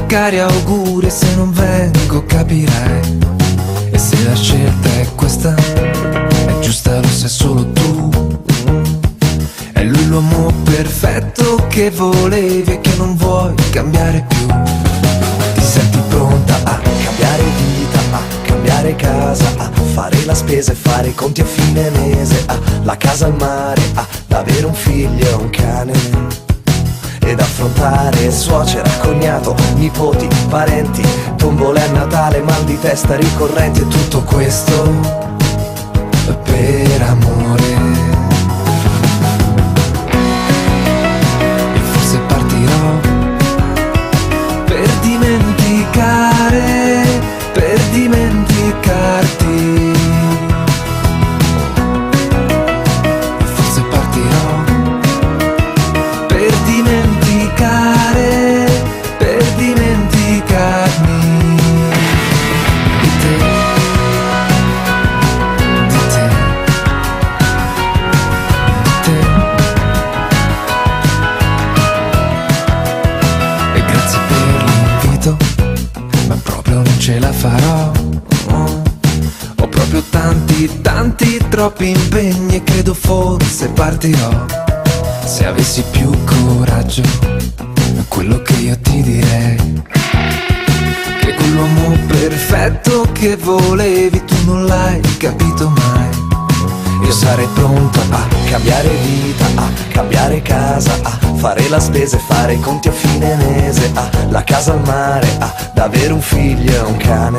magari auguri, e se non vengo capirai. E se la scelta è questa, è giusta, lo sai solo tu. È lui l'uomo perfetto che volevi e che non vuoi cambiare più. Ti senti pronta a cambiare vita, a cambiare casa, a fare la spesa e fare i conti a fine mese, a la casa al mare, ad avere un figlio e un cane, ed affrontare suocera, cognato, nipoti, parenti, tombole a Natale, mal di testa ricorrenti, e tutto questo per amore. E forse partirò per dimenticare, per dimenticarti. E forse partirò per dimenticare, per dimenticarmi di te, di te, di te. E grazie per l'invito, ma proprio non ce la farò. Ho proprio tanti, tanti, troppi impegni e credo forse partirò. Se avessi più coraggio, quello che io ti direi, che quell'uomo perfetto che volevi tu non l'hai capito mai. Io sarei pronto a cambiare vita, a cambiare casa, a fare la spesa e fare i conti a fine mese, a la casa al mare, ad avere un figlio e un cane,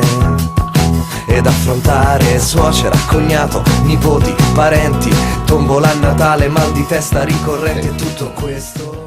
ed affrontare suocera, cognato, nipoti, parenti, tombola a Natale, mal di testa ricorrente, e tutto questo